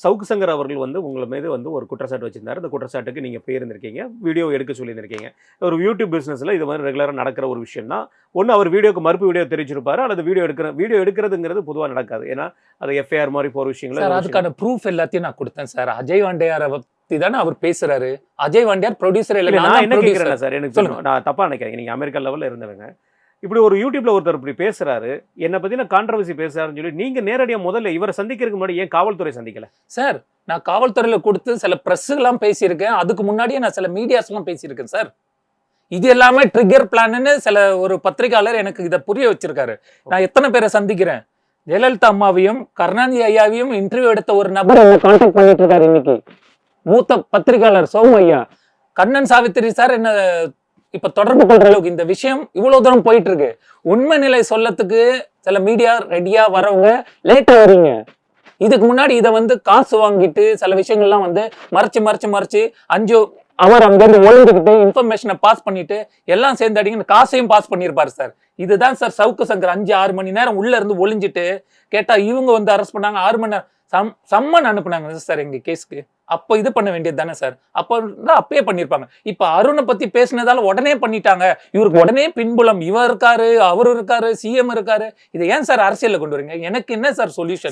சவுக்கு சங்கர் அவர்கள் வந்து உங்கள் மீது வந்து ஒரு குற்றச்சாட்டு வச்சிருந்தாரு. அந்த குற்றச்சாட்டுக்கு நீங்கள் போயிருந்திருக்கீங்க. வீடியோ எடுக்க சொல்லியிருந்திருக்கீங்க. ஒரு யூடியூப் பிஸ்னஸில் இது மாதிரி ரெகுலராக நடக்கிற ஒரு விஷயம் தான். ஒன்று அவர் வீடியோக்கு மறுப்பு வீடியோ தெரிவிச்சிருப்பாரு, அல்லது வீடியோ எடுக்கிறதுங்கிறது பொதுவாக நடக்காது. ஏன்னா அது எஃப்ஐஆர் மாதிரி போகிற விஷயங்கள். சார் அதுக்கான ப்ரூஃப் எல்லாத்தையும் நான் கொடுத்தேன் சார். அஜய் வாண்டியாரை பத்தி தானே அவர் பேசுறாரு. அஜய் வாண்டியார் ப்ரொடியூசர் இல்லை. நான் என்ன கேட்குறேன் சார், எனக்கு சொல்லுங்க, நான் தப்பாக நினைக்கிறேன். நீங்கள் அமெரிக்கா லெவலில் இருந்தவங்க, இப்படி ஒரு யூடியூப்ல ஒருத்தர் இப்படி பேசுறாரு, என்ன பத்தின கான்ட்ரவர்சி பேசுறாருன்னு சொல்லி நீங்க நேரடியா முதல்ல இவரை சந்திக்கிறதுக்கு முன்னாடி ஏன் காவல்துறை சந்திக்கல? சார் நான் காவல்துறையில கொடுத்து சில பிரஸ் எல்லாம் பேசியிருக்கேன். அதுக்கு முன்னாடியே நான் சில மீடியாஸ் எல்லாம் பேசியிருக்கேன் சார். இது எல்லாமே ட்ரிகர் பிளான்னு சில ஒரு பத்திரிகையாளர் எனக்கு இதை புரிய வச்சிருக்காரு. நான் எத்தனை பேரை சந்திக்கிறேன். ஜெயலலிதா அம்மாவையும் கருணாநிதி ஐயாவையும் இன்டர்வியூ எடுத்த ஒரு நபர் என்ன கான்டாக்ட் பண்ணிட்டு இருக்காரு. இன்னைக்கு மூத்த பத்திரிகையாளர் சோமு ஐயா, கண்ணன் சாவித்திரி சார் என்ன இப்ப தொடர்பு கொள்ற அளவுக்கு இந்த விஷயம் இவ்வளவு தூரம் போயிட்டு இருக்கு. உண்மை நிலை சொல்லத்துக்கு சில மீடியா ரெடியா வரவங்க லேட்டா வரீங்க. இதுக்கு முன்னாடி இதை வந்து காசு வாங்கிட்டு சில விஷயங்கள்லாம் வந்து மறைச்சு 5 அவர் அங்கிருந்து ஒழுங்குகிட்டு இன்ஃபர்மேஷனை பாஸ் பண்ணிட்டு எல்லாம் சேர்ந்து அடிங்க காசையும் பாஸ் பண்ணியிருப்பாரு சார். இதுதான் சார் சவுக்கு சங்கர் 5-6 மணி நேரம் உள்ள இருந்து ஒளிஞ்சிட்டு கேட்டா இவங்க வந்து அரெஸ்ட் பண்ணாங்க. 6 மணி நேரம் சம்மன் அனுப்புனாங்க சார் எங்க கேஸ்க்கு. அப்போ இது பண்ண வேண்டியது தானே சார். அப்போ அப்பயே பண்ணியிருப்பாங்க. இப்ப அருணை பத்தி பேசினதால உடனே பண்ணிட்டாங்க. இவருக்கு உடனே பின்புலம், இவர் இருக்காரு, அவரு இருக்காரு, சிஎம் இருக்காரு. இதை ஏன் சார் அரசியல்ல கொண்டு வரீங்க? எனக்கு என்ன சார் சொல்யூஷன்?